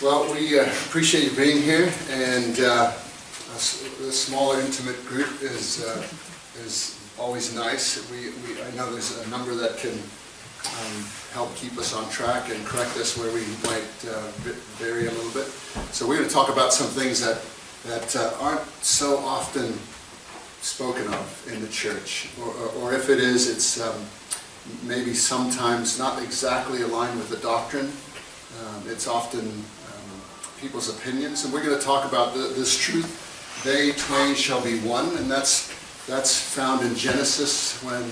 Well, we appreciate you being here, and a smaller, intimate group is always nice. I know there's a number that can help keep us on track and correct us where we might vary a little bit. So we're going to talk about some things that aren't so often spoken of in the church, or if it is, it's maybe sometimes not exactly aligned with the doctrine. It's often people's opinions, and we're going to talk about this truth: they twain shall be one, and that's found in Genesis when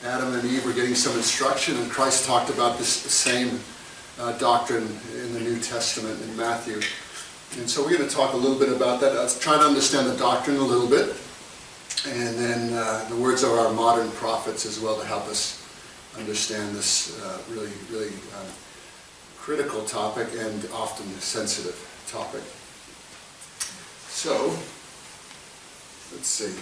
Adam and Eve were getting some instruction, and Christ talked about this same doctrine in the New Testament in Matthew. And so we're going to talk a little bit about that. Let's try to understand the doctrine a little bit, and then the words of our modern prophets as well to help us understand this really critical topic and often sensitive topic. So, let's see.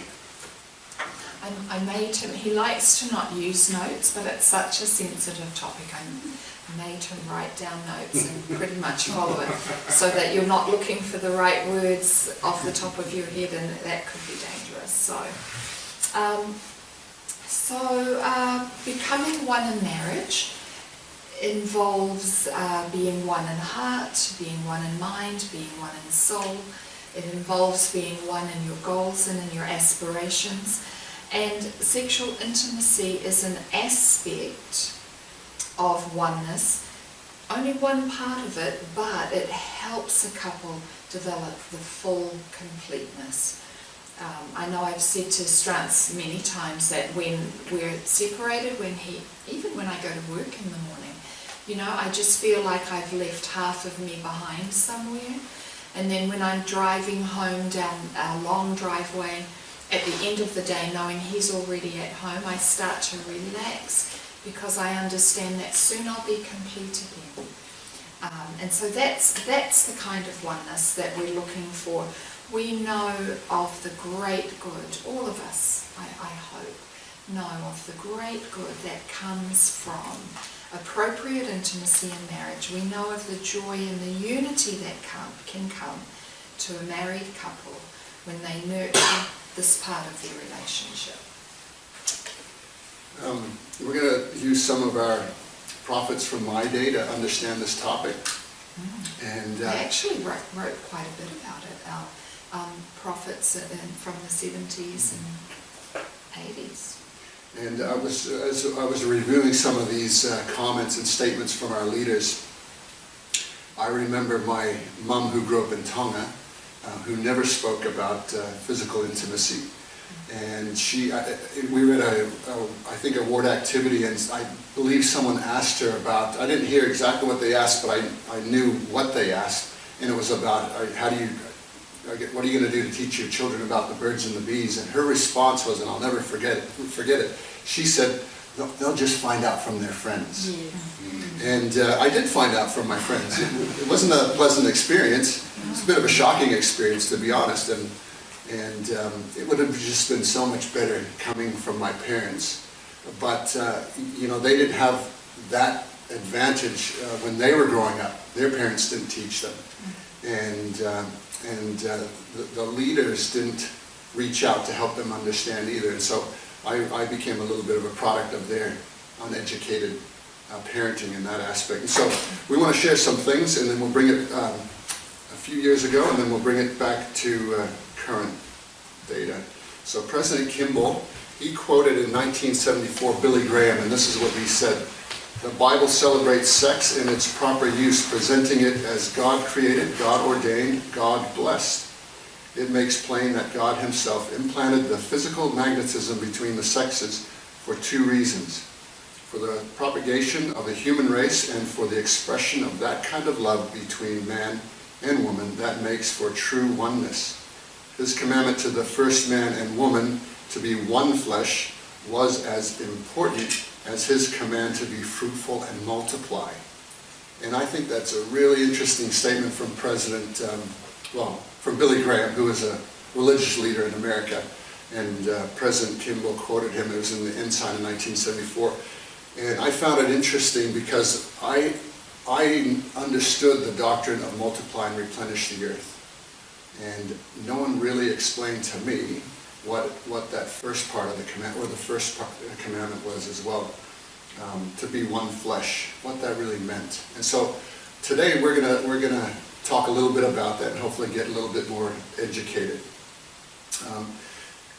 I made him, he likes to not use notes, but it's such a sensitive topic. I made him write down notes and pretty much follow it, so that you're not looking for the right words off the top of your head, and that could be dangerous. So becoming one in marriage involves being one in heart, being one in mind, being one in soul. It involves being one in your goals and in your aspirations. And sexual intimacy is an aspect of oneness, only one part of it, but it helps a couple develop the full completeness. I know I've said to Strantz many times that when we're separated, even when I go to work in the morning, you know, I just feel like I've left half of me behind somewhere. And then when I'm driving home down a long driveway, at the end of the day, knowing he's already at home, I start to relax, because I understand that soon I'll be complete again. And so that's the kind of oneness that we're looking for. We know of the great good, all of us, I hope, know of the great good that comes from appropriate intimacy in marriage. We know of the joy and the unity that can come to a married couple when they nurture this part of their relationship. We're going to use some of our prophets from my day to understand this topic. And I actually wrote quite a bit about it. Our prophets from the 70s and 80s. And as I was reviewing some of these comments and statements from our leaders, I remember my mom, who grew up in Tonga, who never spoke about physical intimacy. And we were at I think a ward activity, and I believe someone asked her about, I didn't hear exactly what they asked, but I knew what they asked, and it was about what are you going to do to teach your children about the birds and the bees? And her response was, and I'll never forget it, she said, they'll just find out from their friends. Yeah. And I did find out from my friends. It wasn't a pleasant experience. It's a bit of a shocking experience, to be honest, and it would have just been so much better coming from my parents. But you know, they didn't have that advantage when they were growing up. Their parents didn't teach them, and the leaders didn't reach out to help them understand either. And so I became a little bit of a product of their uneducated parenting in that aspect. And so we want to share some things, and then we'll bring it a few years ago, and then we'll bring it back to current data. So President Kimball, he quoted in 1974 Billy Graham, and this is what he said: "The Bible celebrates sex in its proper use, presenting it as God created, God ordained, God blessed. It makes plain that God himself implanted the physical magnetism between the sexes for two reasons: for the propagation of the human race and for the expression of that kind of love between man and woman that makes for true oneness. His commandment to the first man and woman to be one flesh was as important as his command to be fruitful and multiply." And I think that's a really interesting statement from from Billy Graham, who was a religious leader in America. And President Kimball quoted him. It was in the Ensign in 1974. And I found it interesting because I I understood the doctrine of multiply and replenish the earth. And no one really explained to me what that first part of the commandment, or the first part of the commandment was as well. To be one flesh, what that really meant. And so today we're gonna talk a little bit about that and hopefully get a little bit more educated.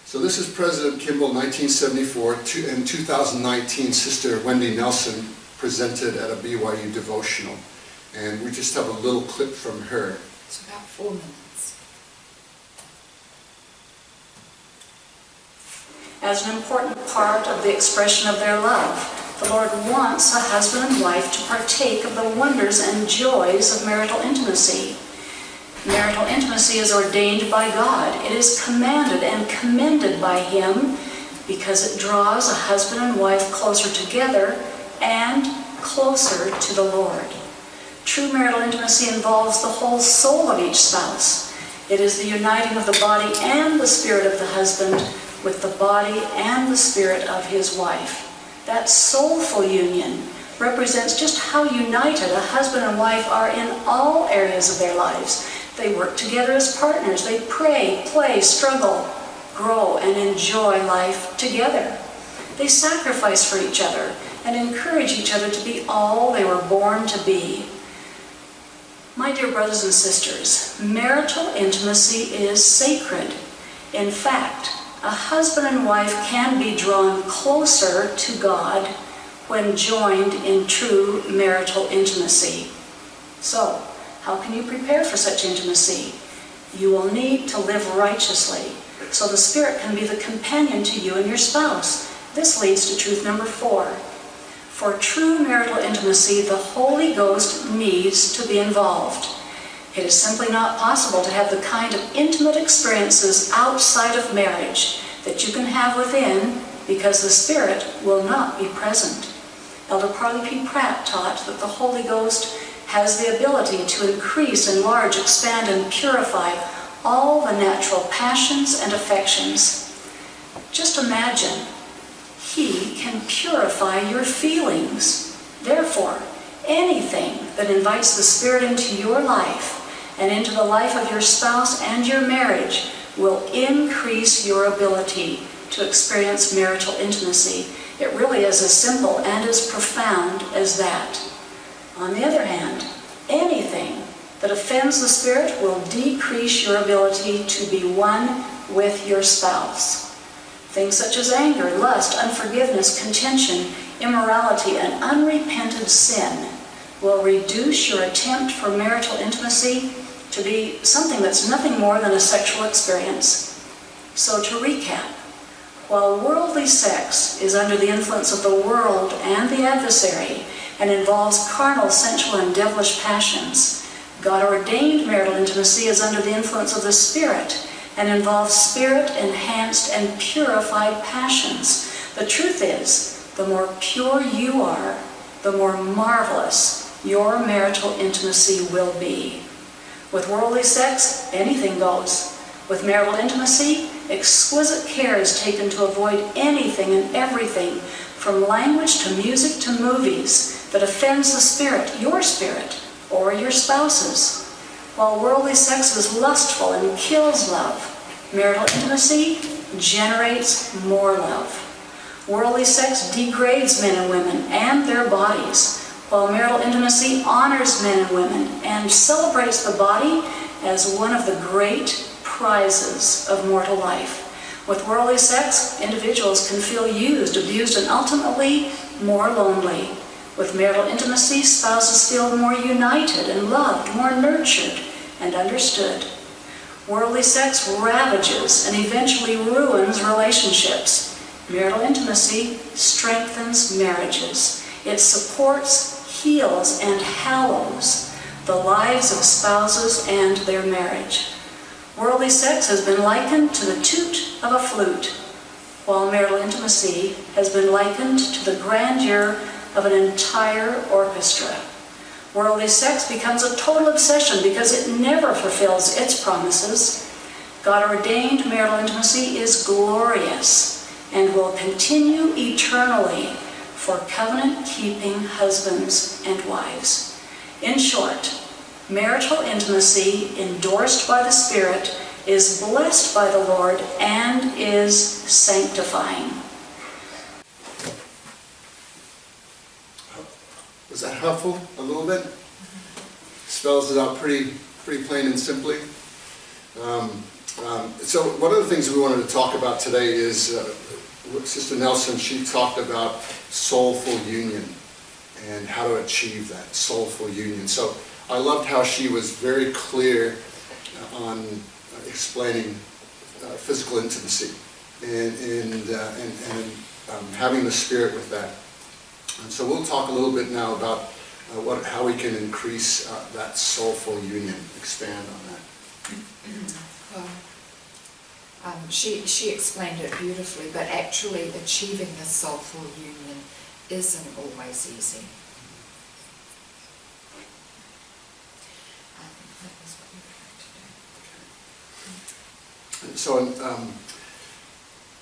So this is President Kimball, 1974. In 2019, Sister Wendy Nelson presented at a BYU devotional. And we just have a little clip from her. It's about 4 minutes. As an important part of the expression of their love, the Lord wants a husband and wife to partake of the wonders and joys of marital intimacy. Marital intimacy is ordained by God. It is commanded and commended by Him because it draws a husband and wife closer together and closer to the Lord. True marital intimacy involves the whole soul of each spouse. It is the uniting of the body and the spirit of the husband with the body and the spirit of his wife. That soulful union represents just how united a husband and wife are in all areas of their lives. They work together as partners. They pray, play, struggle, grow, and enjoy life together. They sacrifice for each other and encourage each other to be all they were born to be. My dear brothers and sisters, marital intimacy is sacred. In fact, a husband and wife can be drawn closer to God when joined in true marital intimacy. So, how can you prepare for such intimacy? You will need to live righteously, so the Spirit can be the companion to you and your spouse. This leads to truth number 4. For true marital intimacy, the Holy Ghost needs to be involved. It is simply not possible to have the kind of intimate experiences outside of marriage that you can have within because the Spirit will not be present. Elder Parley P. Pratt taught that the Holy Ghost has the ability to increase, enlarge, expand, and purify all the natural passions and affections. Just imagine, He can purify your feelings. Therefore, anything that invites the Spirit into your life and into the life of your spouse and your marriage will increase your ability to experience marital intimacy. It really is as simple and as profound as that. On the other hand, anything that offends the Spirit will decrease your ability to be one with your spouse. Things such as anger, lust, unforgiveness, contention, immorality, and unrepented sin will reduce your attempt for marital intimacy to be something that's nothing more than a sexual experience. So to recap, while worldly sex is under the influence of the world and the adversary and involves carnal, sensual, and devilish passions, God-ordained marital intimacy is under the influence of the Spirit and involves Spirit-enhanced and purified passions. The truth is, the more pure you are, the more marvelous your marital intimacy will be. With worldly sex, anything goes. With marital intimacy, exquisite care is taken to avoid anything and everything, from language to music to movies, that offends the Spirit, or your spouse's. While worldly sex is lustful and kills love, marital intimacy generates more love. Worldly sex degrades men and women and their bodies, while marital intimacy honors men and women and celebrates the body as one of the great prizes of mortal life. With worldly sex, individuals can feel used, abused, and ultimately more lonely. With marital intimacy, spouses feel more united and loved, more nurtured and understood. Worldly sex ravages and eventually ruins relationships. Marital intimacy strengthens marriages. It supports, heals, and hallows the lives of spouses and their marriage. Worldly sex has been likened to the toot of a flute, while marital intimacy has been likened to the grandeur of an entire orchestra. Worldly sex becomes a total obsession because it never fulfills its promises. God-ordained marital intimacy is glorious and will continue eternally for covenant-keeping husbands and wives. In short, marital intimacy endorsed by the Spirit is blessed by the Lord and is sanctifying. Was that helpful a little bit? Spells it out pretty plain and simply. So one of the things we wanted to talk about today is Sister Nelson, she talked about soulful union and how to achieve that soulful union. So I loved how she was very clear on explaining physical intimacy and having the Spirit with that. And so we'll talk a little bit now about how we can increase that soulful union, expand on that. Well, she explained it beautifully, but actually achieving the soulful union isn't always easy. That was what you were going to do. So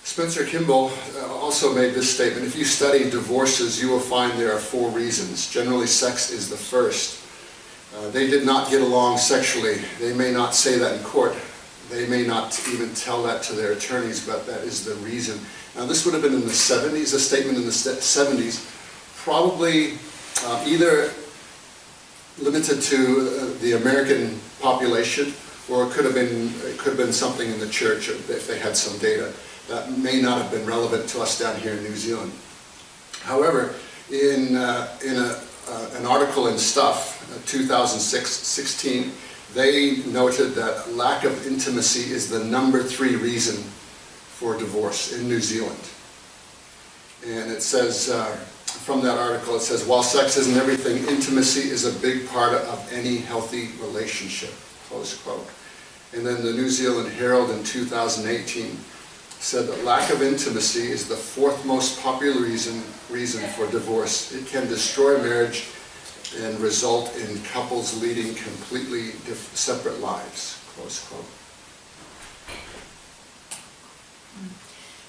Spencer Kimball also made this statement: if you study divorces, you will find there are 4 reasons. Generally, sex is the first. They did not get along sexually. They may not say that in court. They may not even tell that to their attorneys, but that is the reason. Now, this would have been in the 70s, a statement in the 70s, probably either limited to the American population, or it could have been something in the church if they had some data. That may not have been relevant to us down here in New Zealand. However, in an article in Stuff, 2016, they noted that lack of intimacy is the number 3 reason for divorce in New Zealand. And it says, from that article, it says, while sex isn't everything, intimacy is a big part of any healthy relationship, close quote. And then the New Zealand Herald in 2018 said that lack of intimacy is the 4th most popular reason for divorce. It can destroy marriage and result in couples leading completely separate lives, close quote.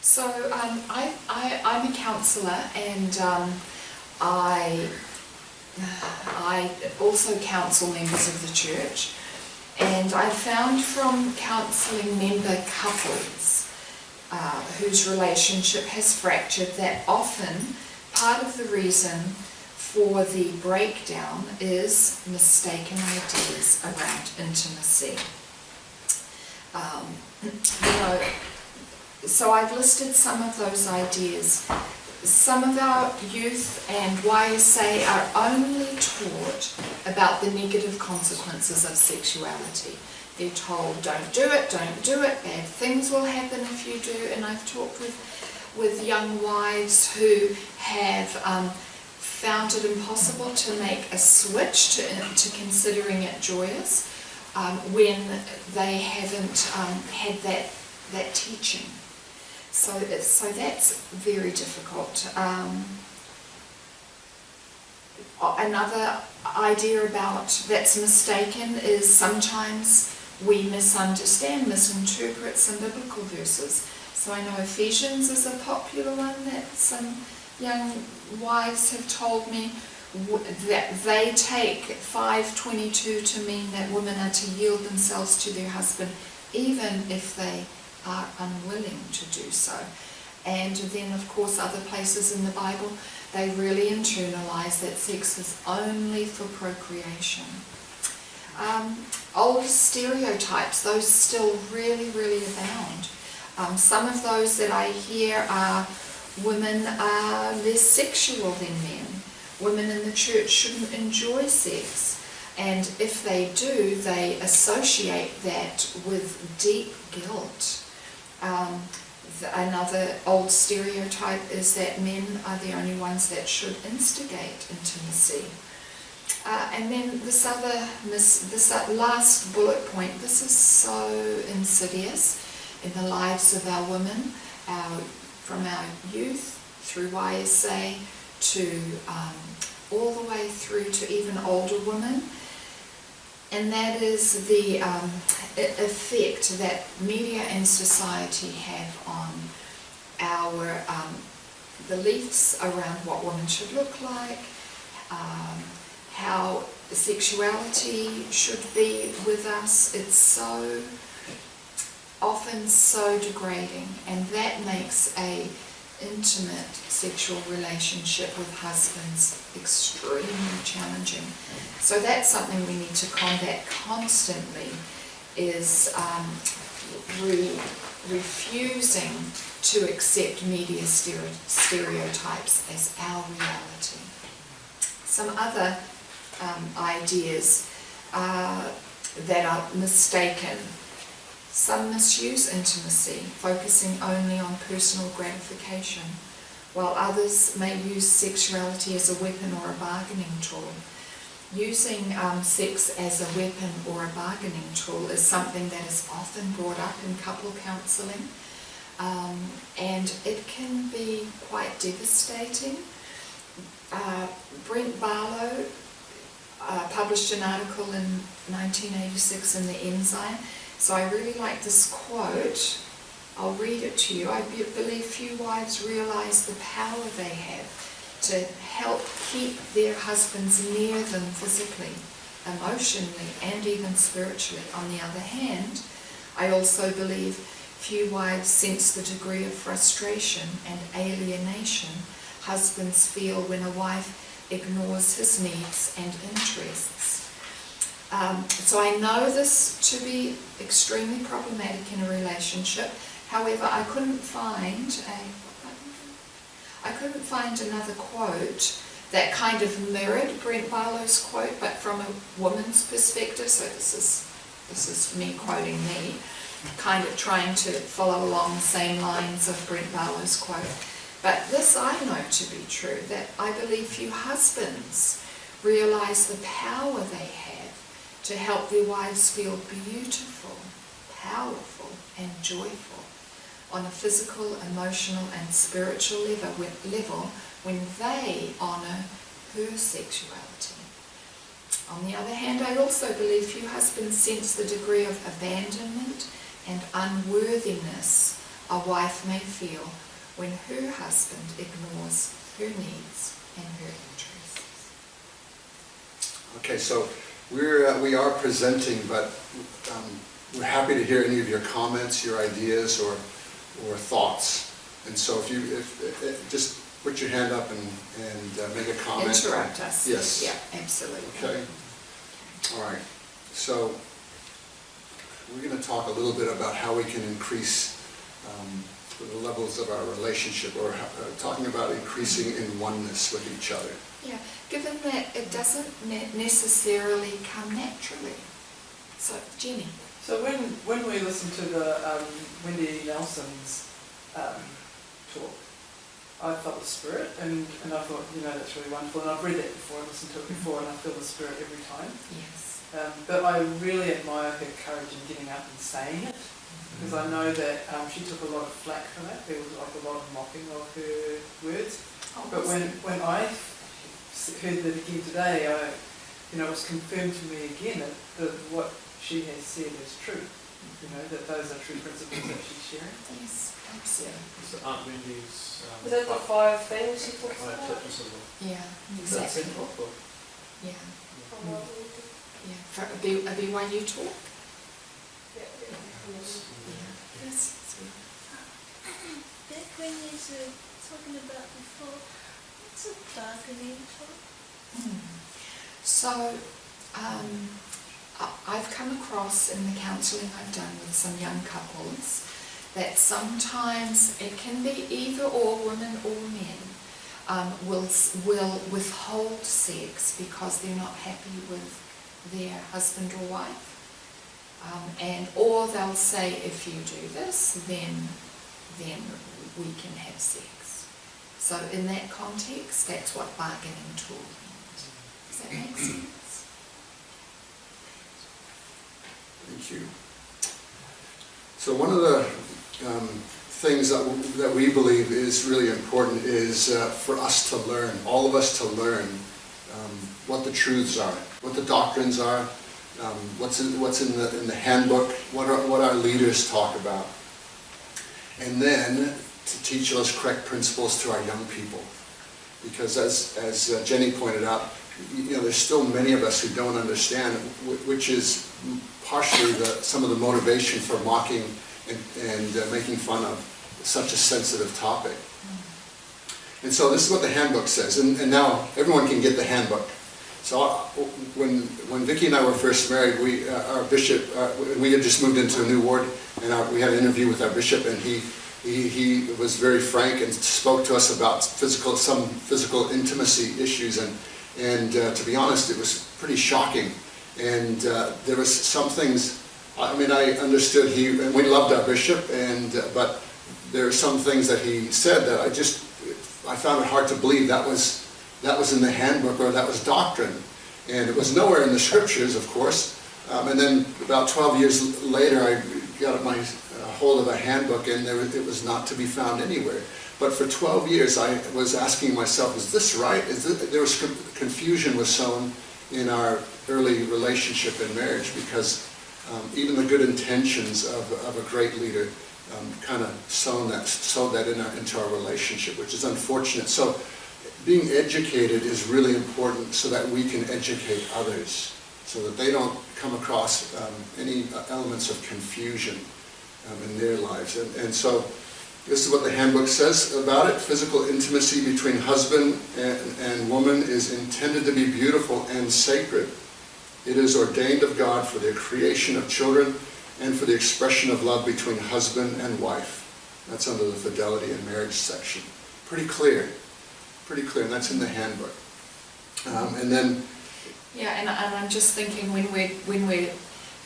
So I'm a counsellor, and I also counsel members of the church, and I found from counselling member couples whose relationship has fractured that often part of the reason for the breakdown is mistaken ideas around intimacy. So I've listed some of those ideas. Some of our youth and YSA are only taught about the negative consequences of sexuality. They're told, don't do it, bad things will happen if you do. And I've talked with young wives who have found it impossible to make a switch to considering it joyous when they haven't had that teaching. So that's very difficult. Another idea about that's mistaken is sometimes we misinterpret some biblical verses. So I know Ephesians is a popular one that some young wives have told me, that they take 5:22 to mean that women are to yield themselves to their husband even if they are unwilling to do so. And then of course other places in the Bible, they really internalize that sex is only for procreation. Old stereotypes, those still really abound. Some of those that I hear are women are less sexual than men. Women in the church shouldn't enjoy sex. And if they do, they associate that with deep guilt. Another old stereotype is that men are the only ones that should instigate intimacy. And then this last bullet point, this is so insidious in the lives of our women, from our youth through YSA to all the way through to even older women. And that is the effect that media and society have on our beliefs around what women should look like, how sexuality should be with us. It's so often so degrading, and that makes a intimate sexual relationship with husbands extremely challenging. So that's something we need to combat constantly, is refusing to accept media stereotypes as our reality. Some other ideas that are mistaken. Some misuse intimacy, focusing only on personal gratification, while others may use sexuality as a weapon or a bargaining tool. Using sex as a weapon or a bargaining tool is something that is often brought up in couple counselling, and it can be quite devastating. Brent Barlow published an article in 1986 in the Enzyme. So I really like this quote. I'll read it to you. I believe few wives realise the power they have to help keep their husbands near them physically, emotionally, and even spiritually. On the other hand, I also believe few wives sense the degree of frustration and alienation husbands feel when a wife ignores his needs and interests. So I know this to be extremely problematic in a relationship. However, I couldn't find another quote that kind of mirrored Brent Barlow's quote, but from a woman's perspective. So this is me quoting me, kind of trying to follow along the same lines of Brent Barlow's quote. But this I know to be true, that I believe few husbands realise the power they have to help their wives feel beautiful, powerful, and joyful on a physical, emotional, and spiritual level when they honour her sexuality. On the other hand, I also believe few husbands sense the degree of abandonment and unworthiness a wife may feel when her husband ignores her needs and her interests. Okay, so we are presenting, but we're happy to hear any of your comments, your ideas, or thoughts. And so if just put your hand up and make a comment. Interrupt us. Yes. Yeah, absolutely. Okay. All right. So we're going to talk a little bit about how we can increase the levels of our relationship, or talking about increasing in oneness with each other. Yeah, given that it doesn't necessarily come naturally. So, Jenny. So when we listened to the Wendy Nelson's talk, I felt the Spirit, and I thought, that's really wonderful. And I've read that before, I've listened to it before, and I feel the Spirit every time. Yes. But I really admire her courage in getting up and saying it, because I know that she took a lot of flack for that. There was like a lot of mocking of her words. Oh, but when I heard that again today, it was confirmed to me again that what she has said is true. That those are true principles that she's sharing. Yes, absolutely. Is it Aunt Wendy's... Was that the 5 things she talks five about? tips of Yeah, Is that exactly. central? Or? Yeah, Yeah. yeah. For a BYU talk? Yeah. Yeah. Yes. Back when you were talking about before, what's a bargaining tool? So, I've come across in the counselling I've done with some young couples that sometimes it can be either or, women or men, will withhold sex because they're not happy with their husband or wife. Or they'll say, if you do this, then we can have sex. So in that context, that's what bargaining tool means. Does that make sense? Thank you. So one of the things that we believe is really important is for us to learn, all of us to learn what the truths are, what the doctrines are, what's in the handbook, what our leaders talk about, and then to teach those correct principles to our young people. Because as Jenny pointed out, there's still many of us who don't understand, which is partially some of the motivation for mocking and making fun of such a sensitive topic. And so this is what the handbook says, and now everyone can get the handbook. So when Vicki and I were first married, our bishop, we had just moved into a new ward, and we had an interview with our bishop, and he was very frank and spoke to us about some physical intimacy issues, and to be honest, it was pretty shocking. And there was some things, I mean, I understood and we loved our bishop, but there are some things that he said that I found it hard to believe that was in the handbook or that was doctrine. And it was nowhere in the scriptures, of course. And then about 12 years later, I got my hold of a handbook, and it was not to be found anywhere. But for 12 years, I was asking myself, is this right? There was confusion was sown in our early relationship and marriage, because even the good intentions of a great leader kind of sowed that into our relationship, which is unfortunate. So being educated is really important so that we can educate others, so that they don't come across any elements of confusion in their lives. And so this is what the handbook says about it. Physical intimacy between husband and woman is intended to be beautiful and sacred. It is ordained of God for the creation of children and for the expression of love between husband and wife. That's under the fidelity and marriage section. Pretty clear, and that's in the handbook. And then, yeah, and I'm just thinking when we're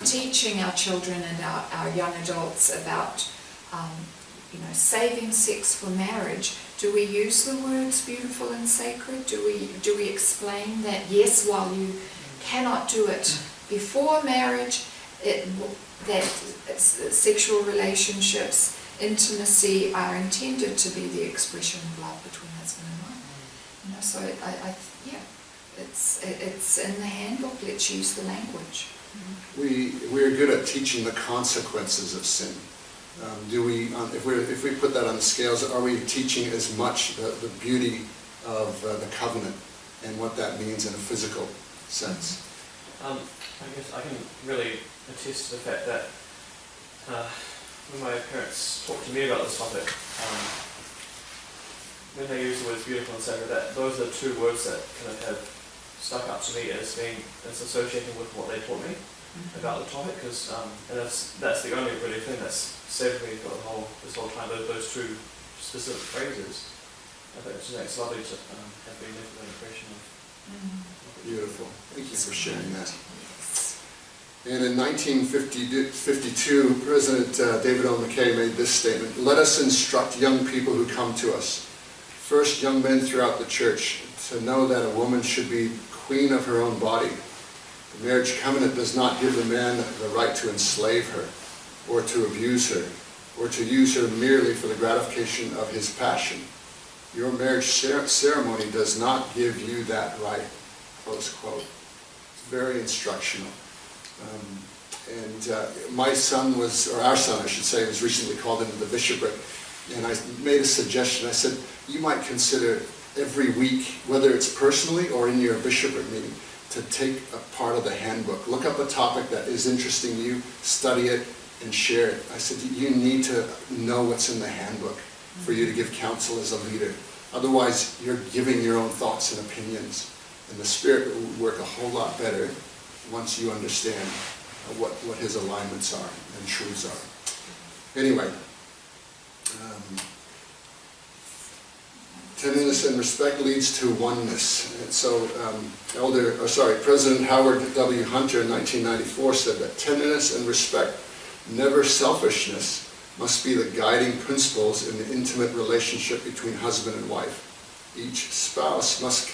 teaching our children and our young adults about saving sex for marriage, do we use the words beautiful and sacred? Do we explain that yes, while you cannot do it before marriage, that sexual relationships, intimacy are intended to be the expression of love between husband and wife? So it's in the handbook. Let's use the language. We're good at teaching the consequences of sin. If we put that on the scales, are we teaching as much the beauty of the covenant and what that means in a physical sense? I guess I can really attest to the fact that when my parents talked to me about this topic, when they use the words beautiful and sacred, those are the two words that kind of have stuck up to me as associating with what they taught me about the topic, because and that's the only really thing that's stayed with me for this whole time. Those two specific phrases. I think it's lovely to have been left with an impression of. Beautiful. Thank you for sharing that. And in 1952, President David O. McKay made this statement: "Let us instruct young people who come to us, first young men throughout the church, to know that a woman should be queen of her own body. The marriage covenant does not give the man the right to enslave her, or to abuse her, or to use her merely for the gratification of his passion. Your marriage ceremony does not give you that right." Close quote. It's very instructional. My son our son I should say, was recently called into the bishopric, and I made a suggestion. I said, you might consider every week, whether it's personally or in your bishopric meeting, to take a part of the handbook. Look up a topic that is interesting to you, study it, and share it. I said, you need to know what's in the handbook for you to give counsel as a leader. Otherwise, you're giving your own thoughts and opinions. And the Spirit will work a whole lot better once you understand what His alignments are and truths are. Anyway, tenderness and respect leads to oneness. And so, President Howard W. Hunter in 1994 said that tenderness and respect, never selfishness, must be the guiding principles in the intimate relationship between husband and wife. Each spouse must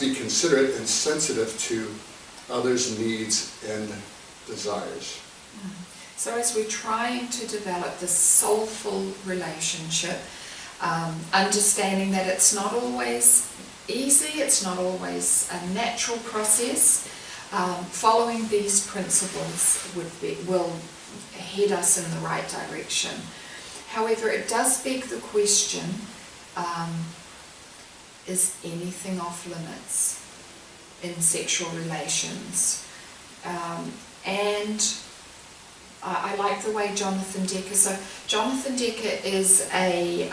be considerate and sensitive to others' needs and desires. So as we're trying to develop this soulful relationship, understanding that it's not always easy, it's not always a natural process, following these principles will head us in the right direction. However, it does beg the question, is anything off limits? in sexual relations. And I like the way Jonathan Decker, so Jonathan Decker is a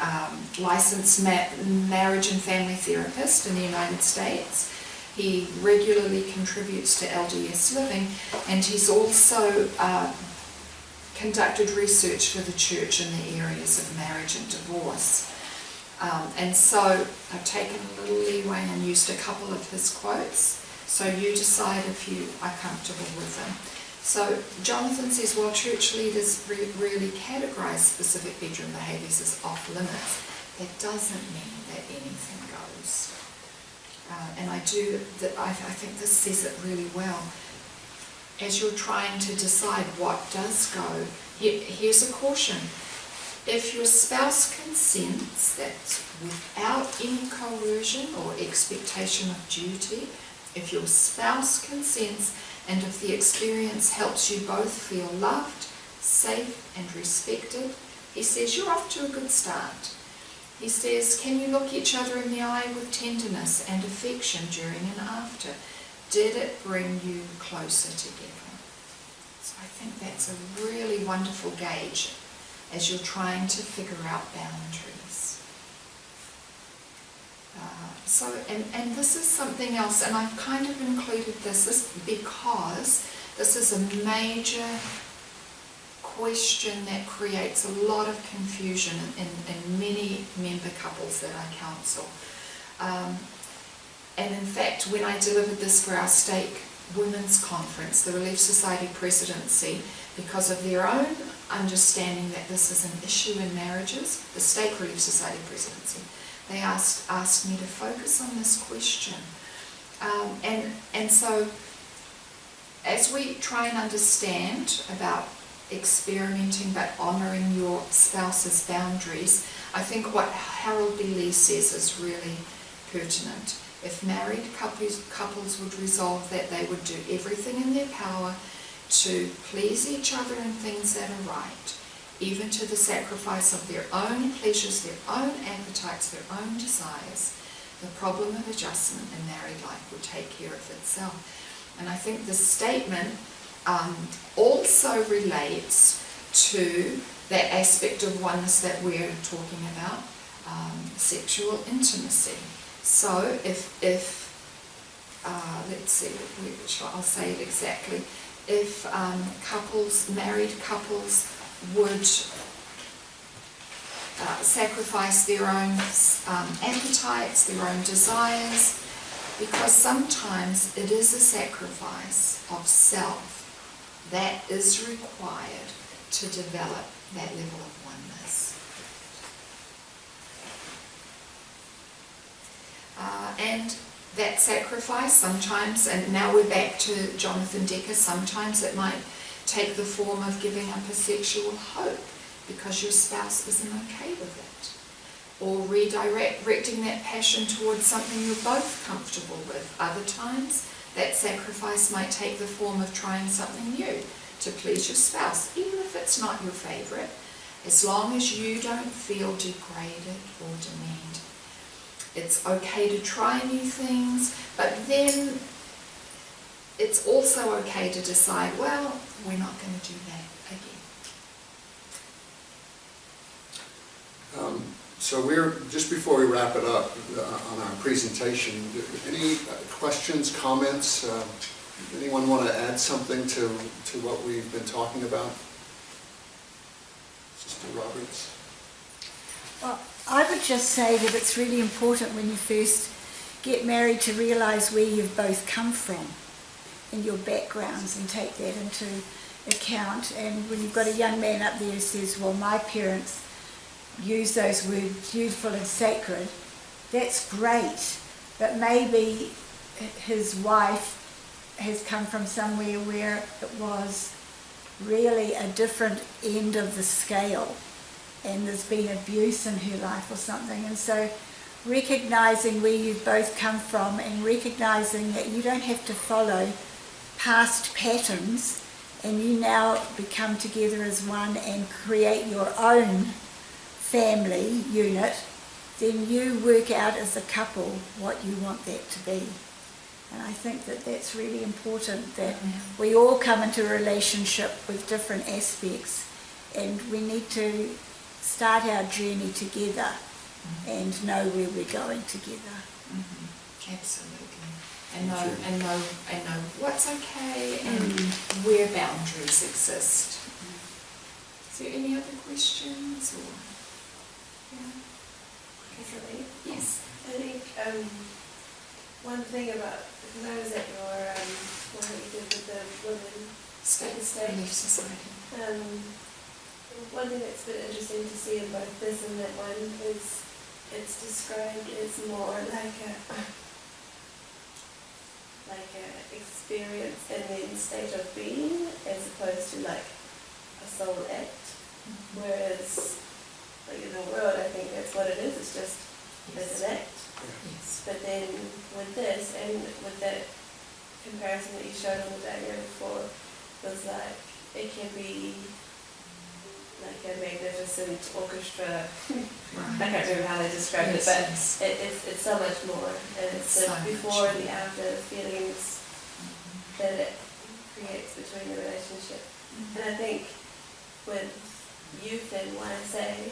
licensed marriage and family therapist in the United States. He regularly contributes to LDS Living, and he's also conducted research for the church in the areas of marriage and divorce. And so I've taken a little leeway and used a couple of his quotes, so you decide if you are comfortable with them. So Jonathan says, while church leaders really categorize specific bedroom behaviours as off limits, that doesn't mean that anything goes. And I think this says it really well. As you're trying to decide what does go, here's a caution. If your spouse consents, that's without any coercion or expectation of duty, if your spouse consents and if the experience helps you both feel loved, safe and respected, he says you're off to a good start. He says, can you look each other in the eye with tenderness and affection during and after? Did it bring you closer together? So I think that's a really wonderful gauge as you're trying to figure out boundaries. And this is something else, and I've kind of included this because this is a major question that creates a lot of confusion in many member couples that I counsel. And in fact, when I delivered this for our stake women's conference, the Relief Society presidency, because of their own understanding that this is an issue in marriages, the Stake Relief Society presidency, they asked me to focus on this question. And so as we try and understand about experimenting but honouring your spouse's boundaries, I think what Harold B. Lee says is really pertinent. If married couples would resolve that they would do everything in their power to please each other in things that are right, even to the sacrifice of their own pleasures, their own appetites, their own desires, the problem of adjustment in married life would take care of itself. And I think this statement also relates to that aspect of oneness that we're talking about, sexual intimacy. So if let's see, I'll say it exactly. If married couples would sacrifice their own appetites, their own desires, because sometimes it is a sacrifice of self that is required to develop that level of oneness. And that sacrifice sometimes, and now we're back to Jonathan Decker, sometimes it might take the form of giving up a sexual hope because your spouse isn't okay with it, or redirecting that passion towards something you're both comfortable with. Other times that sacrifice might take the form of trying something new to please your spouse, even if it's not your favourite, as long as you don't feel degraded or demeaned. It's okay to try new things, but then it's also okay to decide, well, we're not going to do that again. So we're, just before we wrap it up on our presentation, any questions, comments? Anyone want to add something to what we've been talking about? Sister Roberts? Well, I would just say that it's really important when you first get married to realise where you've both come from in your backgrounds and take that into account. And when you've got a young man up there who says, well, my parents use those words, beautiful and sacred, that's great. But maybe his wife has come from somewhere where it was really a different end of the scale, and there's been abuse in her life or something. And so recognising where you've both come from and recognising that you don't have to follow past patterns, and you now become together as one and create your own family unit, then you work out as a couple what you want that to be. And I think that that's really important, that we all come into a relationship with different aspects, and we need to start our journey together and know where we're going together. Absolutely. And know what's okay and where boundaries exist. Is there any other questions or? Cicely? Yes. I think one thing about, because I was at your one that you did with the women State State. Relief Society. One thing that's been interesting to see in both this and that one is it's described as more like a experience and then state of being, as opposed to like a soul act. Whereas like in the world, I think that's what it is. It's just it's an act. Yes. But then with this and with that comparison that you showed on the diagram before, was like it can be like a magnificent orchestra. I can't remember how they described it, but it's so much more. And it's So the before and the after, the feelings that it creates between the relationship. And I think with youth and YSA,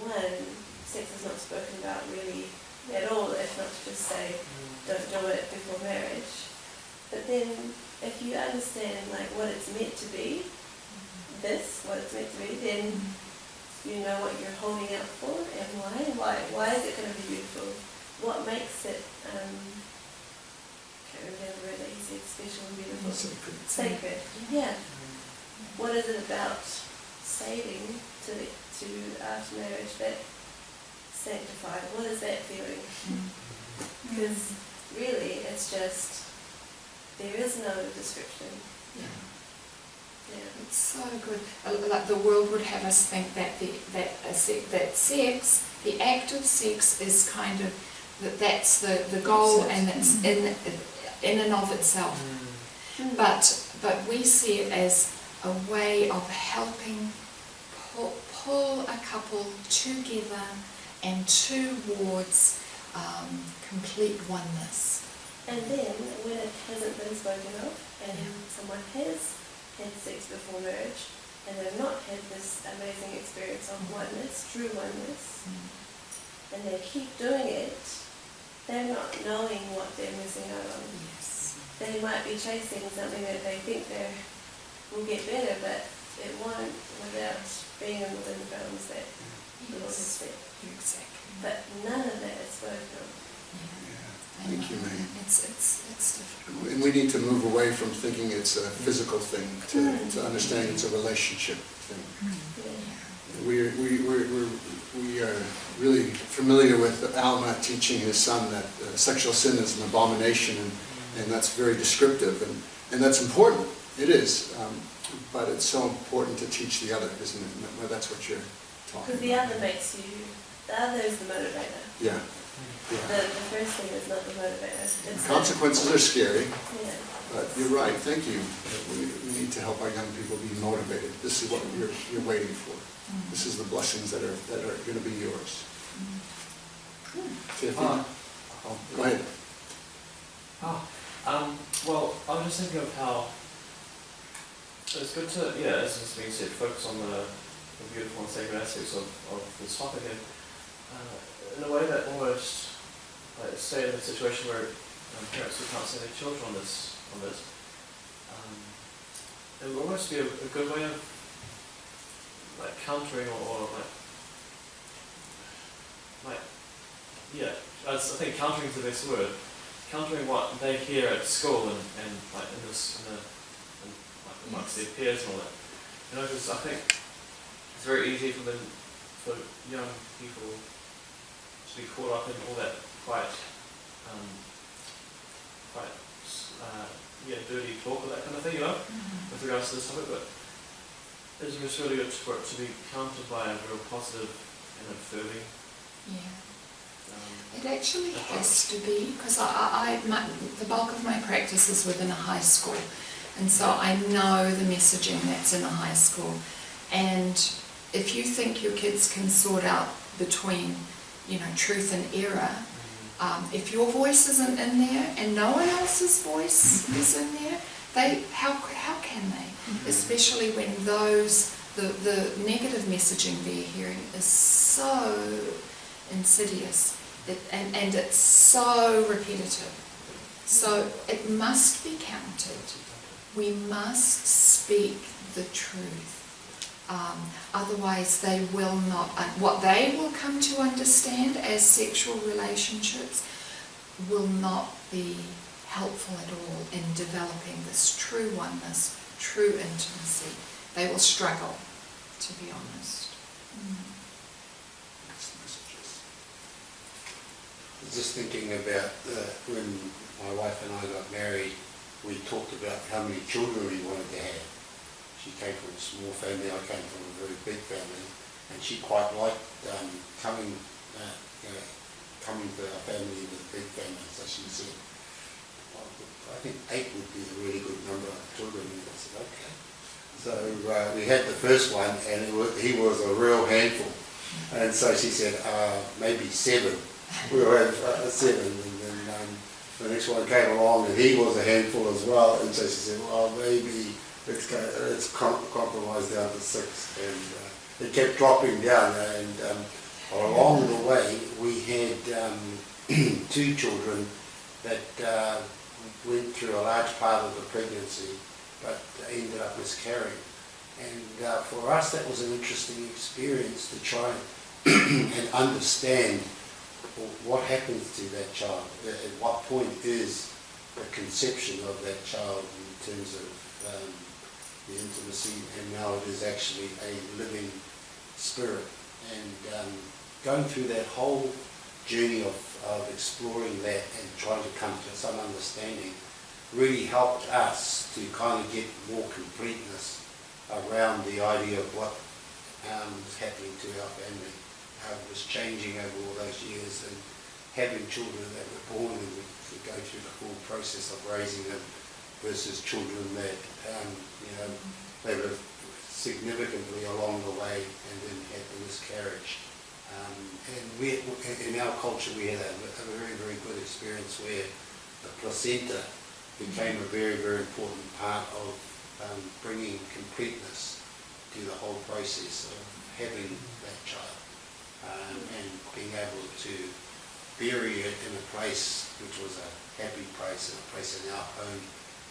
one, sex is not spoken about really at all, if not to just say, don't do it before marriage. But then if you understand like what it's meant to be, what it's meant to be, then you know what you're holding out for and why is it going to be beautiful? What makes it, can't remember that he said special and beautiful. Sacred. Yeah. What is it about saving to after marriage that sanctified? What is that feeling? Because really it's just, there is no description. Yeah. It's so good. Like the world would have us think that that sex, the act of sex, is kind of that's the goal, and that's in and of itself. But we see it as a way of helping pull a couple together and towards complete oneness. And then when it hasn't been spoken of, and someone has had sex before marriage, and they've not had this amazing experience of oneness, true oneness, and they keep doing it, they're not knowing what they're missing out on. Yes. They might be chasing something that they think they will get better, but it won't without being within the bounds that the Lord has set. Exactly. But none of that is spoken of. Thank you, May. It's difficult. And we need to move away from thinking it's a physical thing to understanding it's a relationship thing. We are really familiar with Alma teaching his son that sexual sin is an abomination, and that's very descriptive, and that's important. It is, but it's so important to teach the other, isn't it? Well, that's what you're talking Because the about. other makes you, the other is the motivator. Yeah. The first thing is not the motivator. It's Consequences are scary, yeah. but you're right. Thank you. We need to help our young people be motivated. This is what you're waiting for. This is the blessings that are going to be yours. Tiffany? Go ahead. Well, I was just thinking of how it's good to, as has been said, focus on the beautiful and sacred aspects of this topic, and in a way that almost, say in a situation where parents who can't send their children on this, it would almost be a good way of countering or I think countering is the best word. Countering what they hear at school and amongst their peers and all that. Because I think it's very easy for young people to be caught up in all that quite dirty talk or that kind of thing, with regards to this topic. But it's just really good for it to be countered by a real positive and affirming. It actually has to be, because the bulk of my practice is within a high school, and so I know the messaging that's in a high school. And if you think your kids can sort out between, truth and error, If your voice isn't in there and no one else's voice is in there, how can they? Especially when the negative messaging they're hearing is so insidious and it's so repetitive. So it must be counted. We must speak the truth. Otherwise they will not, what they will come to understand as sexual relationships will not be helpful at all in developing this true oneness, true intimacy. They will struggle, to be honest. I was just thinking about when my wife and I got married, we talked about how many children we wanted to have. She came from a small family, I came from a very big family, and she quite liked coming to our family with a big family. So she said, well, I think 8 would be a really good number of children. And I said, okay. So we had the first one, and he was a real handful. And so she said, maybe 7. We'll have 7. And then the next one came along, and he was a handful as well. And so she said, well, maybe let's compromise down to 6, and it kept dropping down. And along the way, we had 2 children that went through a large part of the pregnancy, but ended up miscarrying. And for us, that was an interesting experience to try and understand what happens to that child. At what point is the conception of that child in terms of the intimacy, and now it is actually a living spirit. And going through that whole journey of exploring that and trying to come to some understanding really helped us to kind of get more completeness around the idea of what was happening to our family, how it was changing over all those years, and having children that were born and we go through the full process of raising them versus children that they were significantly along the way and then had the miscarriage. And in our culture we had a very, very good experience where the placenta became a very, very important part of bringing completeness to the whole process of having that child, and being able to bury it in a place which was a happy place, a place in our own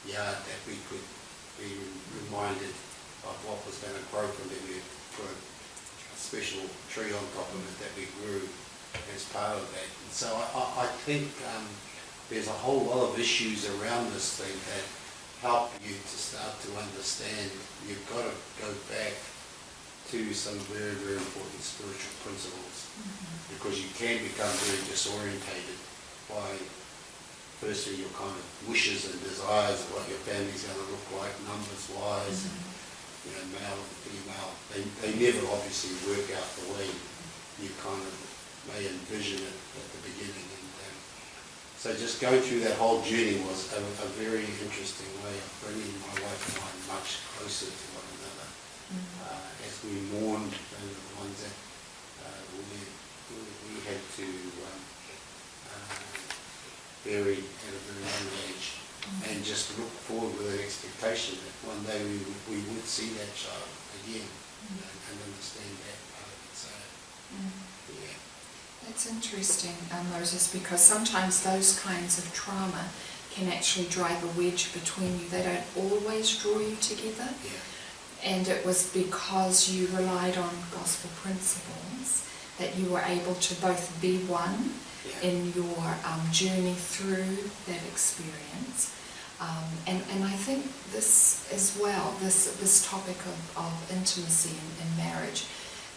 yard that we could be reminded of what was going to grow from there. We put a special tree on top of it that we grew as part of that. And so I think there's a whole lot of issues around this thing that help you to start to understand you've got to go back to some very, very important spiritual principles, because you can become very disorientated by firstly your kind of wishes and desires of what your family's going to look like, numbers wise, and male and female. They never obviously work out the way you kind of may envision it at the beginning. And so just going through that whole journey was a very interesting way of bringing my wife and I much closer to one another, as we mourned the ones that we had to bury at a very young age, and just look forward with an expectation that one day we would see that child again, and understand that part of it. So, yeah. That's interesting, Moses, because sometimes those kinds of trauma can actually drive a wedge between you. They don't always draw you together. Yeah. And it was because you relied on gospel principles that you were able to both be one in your journey through that experience. And I think this as well, this topic of intimacy in marriage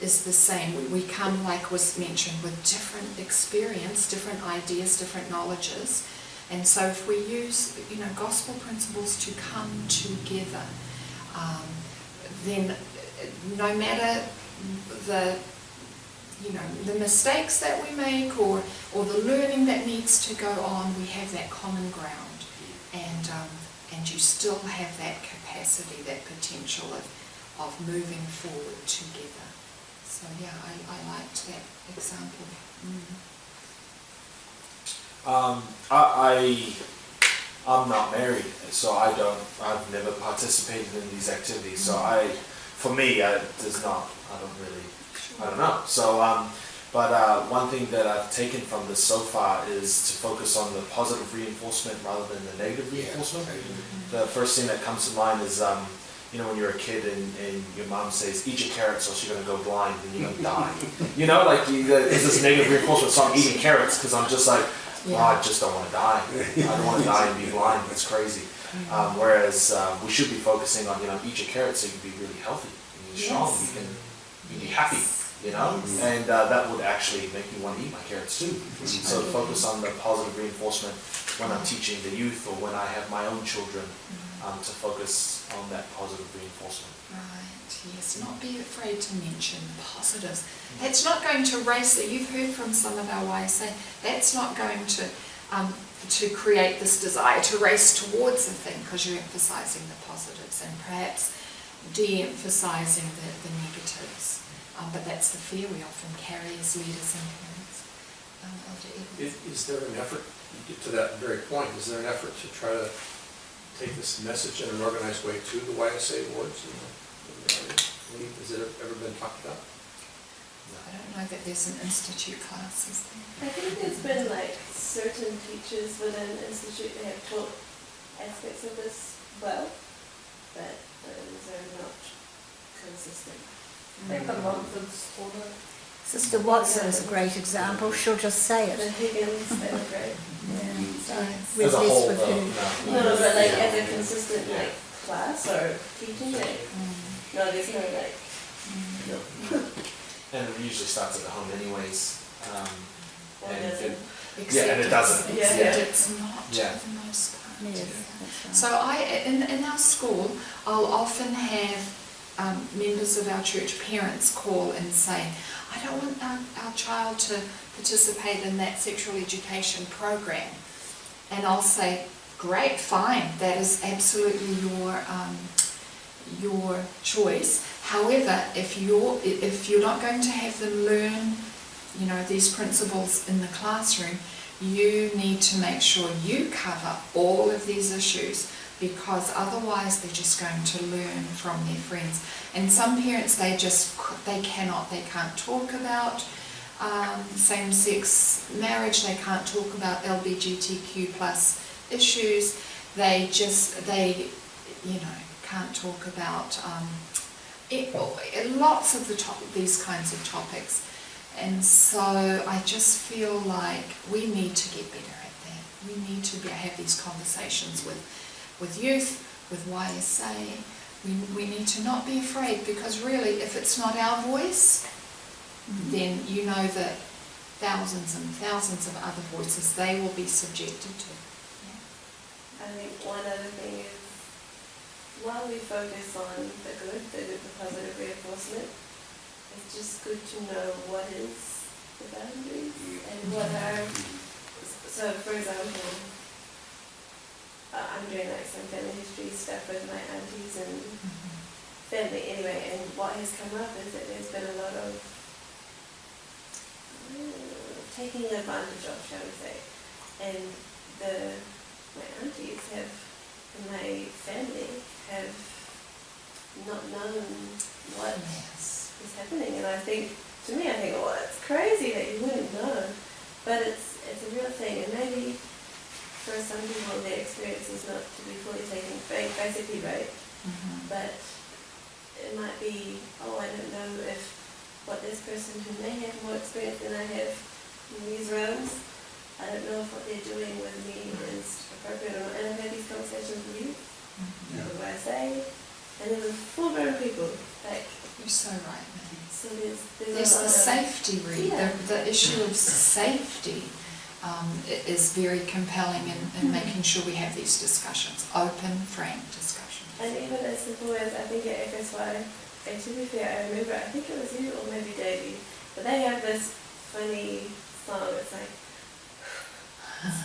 is the same. We come, like was mentioned, with different experience, different ideas, different knowledges. And so if we use, gospel principles to come together, then no matter the mistakes that we make or the learning that needs to go on, we have that common ground, and you still have that capacity, that potential of moving forward together. So yeah, I liked that example. I'm not married, so I've never participated in these activities. So for me, I don't know. So, one thing that I've taken from this so far is to focus on the positive reinforcement rather than the negative reinforcement. The first thing that comes to mind is, when you're a kid and your mom says, eat your carrots or she's going to go blind and you're going to die. There's this negative reinforcement, so I'm eating carrots because I'm just like, I just don't want to die. I don't want to die and be blind. It's crazy. Whereas we should be focusing on, eat your carrots so you can be really healthy, and you're strong, you can be happy. And that would actually make me want to eat my carrots too. So focus on the positive reinforcement when I'm teaching the youth or when I have my own children, to focus on that positive reinforcement. Right, yes, not be afraid to mention positives. That's not going to race it. You've heard from some of our wives say, that's not going to create this desire to race towards a thing because you're emphasizing the positives and perhaps de-emphasizing the negatives. But that's the fear we often carry as leaders and parents. Is there an effort, you get to that very point, is there an effort to try to take this message in an organized way to the YSA wards? Has it ever been talked about? I don't know that there's an institute class, is there? I think there's been certain teachers within institute that have taught aspects of this well, but they're not consistent. I think the Montforts taught it. Sister Watson is a great example. She'll just say The it. Higgins, they were great. We're As a blessed whole, with though, her. No, but as a consistent class or teaching, no, there's no no. And it usually starts at the home anyways. And it doesn't. And it doesn't. Except it's not Yeah. for the most part. Yes, that's right. So in our school, I'll often have members of our church parents call and say, I don't want our child to participate in that sexual education program. And I'll say, great, fine, that is absolutely your choice. However, if you're not going to have them learn, these principles in the classroom, you need to make sure you cover all of these issues, because otherwise they're just going to learn from their friends. And some parents, they can't talk about same-sex marriage, they can't talk about LGBTQ plus issues, they can't talk about lots of these kinds of topics. And so I just feel like we need to get better at that. We need to have these conversations with youth, with YSA. We need to not be afraid, because really, if it's not our voice, then you know that thousands and thousands of other voices they will be subjected to. I think one other thing is, while we focus on the good, the positive reinforcement, it's just good to know what is the boundaries and what are. So, for example, I'm doing some family history stuff with my aunties and family anyway, and what has come up is that there's been a lot of taking advantage of, shall we say, and my aunties in my family have not known what is happening, and I think, oh, it's crazy that you wouldn't know, but it's a real thing, and maybe for some people their experience is not to be fully taken basically right, but it might be, I don't know if what this person who may have more experience than I have in these realms, I don't know if what they're doing with me is appropriate or not. And I've had these conversations with you, what I say, and then with full-grown people, You're so right, man. So there's the safety read. The issue of safety is very compelling in making sure we have these discussions, open, frank discussions. And even as simple as, I think at FSY, and to be fair, I remember, I think it was you or maybe Davey, but they have this funny song, it's like,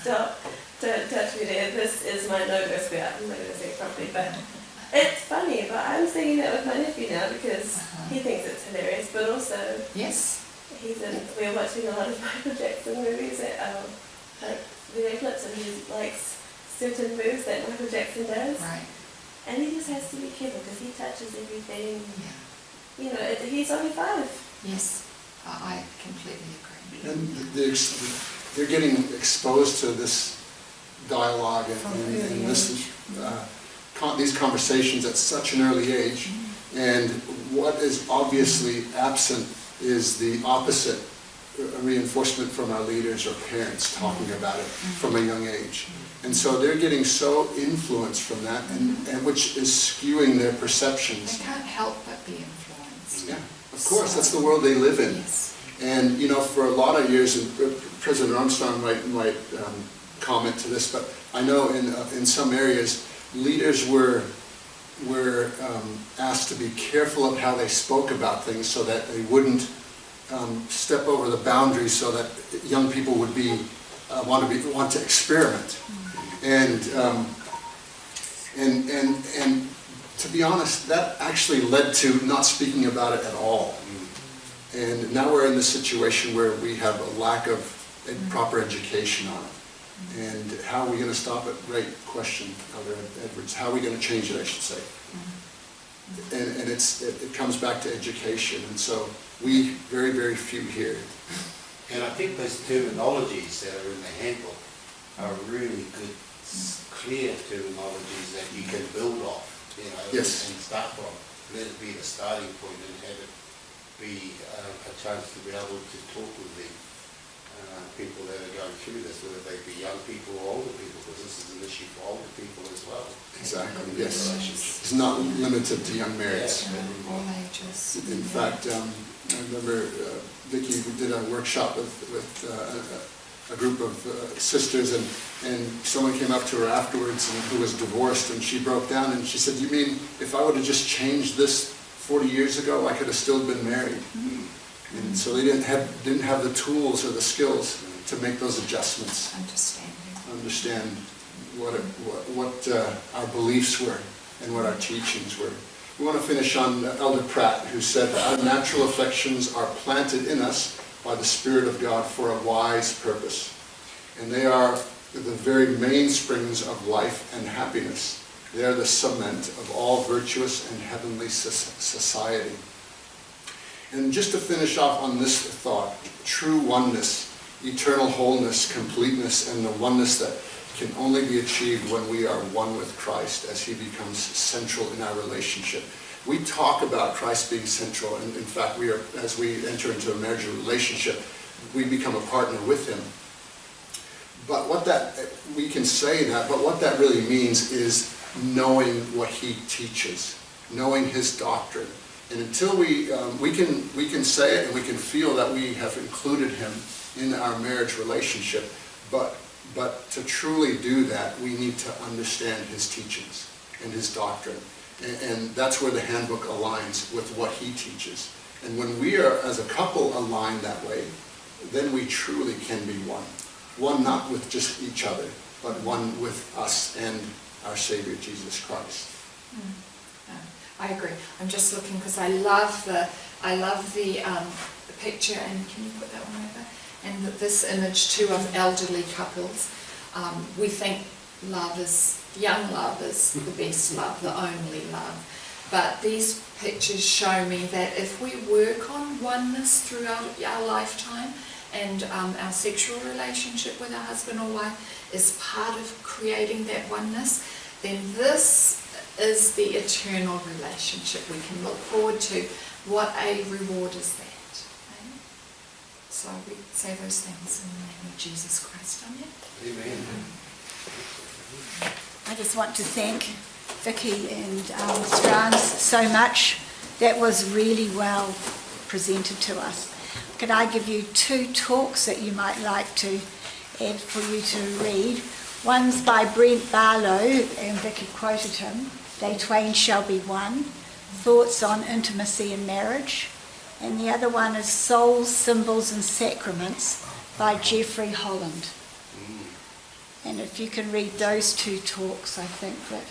stop, don't touch me there, this is my no-go square. I'm not going to say it properly, but it's funny, but I'm singing that with my nephew now because he thinks it's hilarious, but also yes, we're watching a lot of Michael Jackson movies video clips and he likes certain moves that Michael Jackson does. Right. And he just has to be careful because he touches everything. Yeah. You know, he's only 5. Yes, I completely agree. And they're getting exposed to this dialogue and this, these conversations at such an early age. And what is obviously absent is the opposite reinforcement from our leaders or parents talking about it from a young age. And so they're getting so influenced from that, and which is skewing their perceptions. They can't help but be influenced. Yeah, of course, that's the world they live in. Yes. And you know, for a lot of years, and President Armstrong might comment to this, but I know in some areas, leaders were asked to be careful of how they spoke about things so that they wouldn't step over the boundaries, so that young people would be want to experiment. And to be honest, that actually led to not speaking about it at all. And now we're in the situation where we have a lack of proper education on it. And how are we going to stop it? Great question, Elder Edwards. How are we going to change it, I should say? And it comes back to education. And so we, very, very few here. And I think those terminologies that are in the handbook are really good, clear terminologies that you can build off, you know, Yes. and start from. Let it be the starting point and have it be a chance to be able to talk with the people that are going through this, whether they be young people or older people, because this is an issue for older people as well. Exactly, yes. It's not limited to young marrieds. All ages. In fact, I remember Vicki did a workshop with a group of sisters, and someone came up to her afterwards who was divorced, and she broke down and she said, "You mean if I would have just changed this 40 years ago, I could have still been married?" And so they didn't have the tools or the skills to make those adjustments. Understand what our beliefs were and what our teachings were. We want to finish on Elder Pratt, who said, "Our natural affections are planted in us by the Spirit of God for a wise purpose. And they are the very mainsprings of life and happiness. They are the cement of all virtuous and heavenly society." And just to finish off on this thought, true oneness, eternal wholeness, completeness, and the oneness that can only be achieved when we are one with Christ as he becomes central in our relationship. We talk about Christ being central, and in fact, as we enter into a marriage relationship, we become a partner with him. But we can say that, but what that really means is knowing what he teaches, knowing his doctrine. And until we can say it and we can feel that we have included him in our marriage relationship, but to truly do that, we need to understand his teachings and his doctrine. And that's where the handbook aligns with what he teaches. And when we are, as a couple, aligned that way, then we truly can be one. One not with just each other, but one with us and our Savior, Jesus Christ. I agree. I'm just looking because I love the picture, and can you put that one over? And this image too of elderly couples. We think young love is the best love, the only love. But these pictures show me that if we work on oneness throughout our lifetime, and our sexual relationship with our husband or wife is part of creating that oneness, then this is the eternal relationship we can look forward to. What a reward is that? Eh? So we say those things in the name of Jesus Christ. Amen. Amen. I just want to thank Vicki and Strantz so much. That was really well presented to us. Could I give you 2 talks that you might like to add for you to read? One's by Brent Barlow, and Vicki quoted him, "They twain shall be one, Thoughts on Intimacy in Marriage." And the other one is Souls, Symbols and Sacraments by Jeffrey Holland. And if you can read those 2 talks, I think that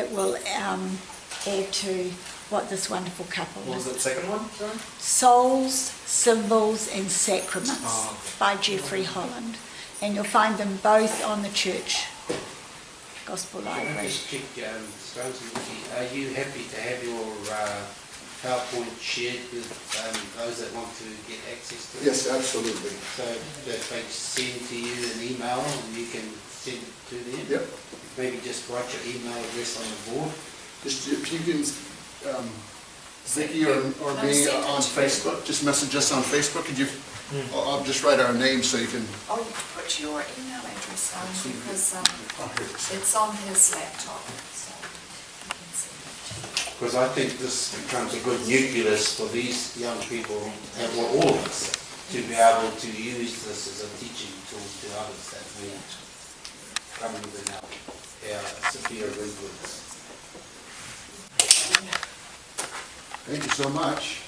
it will add to what this wonderful couple is. What was the second one? Sorry? Souls, Symbols and Sacraments by Jeffrey Holland. And you'll find them both on the church Gospel Can I Library. just check, Strantz and Vicki, are you happy to have your PowerPoint shared with those that want to get access to it? Yes, absolutely. So that they send to you an email and you can send it to them? Yep. Maybe just write your email address on the board. Just if you can, Vicki or me on Facebook, just message us on Facebook. Could you? I'll just write our name so you can. Oh, you put your email address down because Oh, here it is. it's on his laptop, so you can see it. Because I think this becomes a good nucleus for these young people, and for all of us, to be able to use this as a teaching tool to others that we come within our sphere of influence. Thank you so much.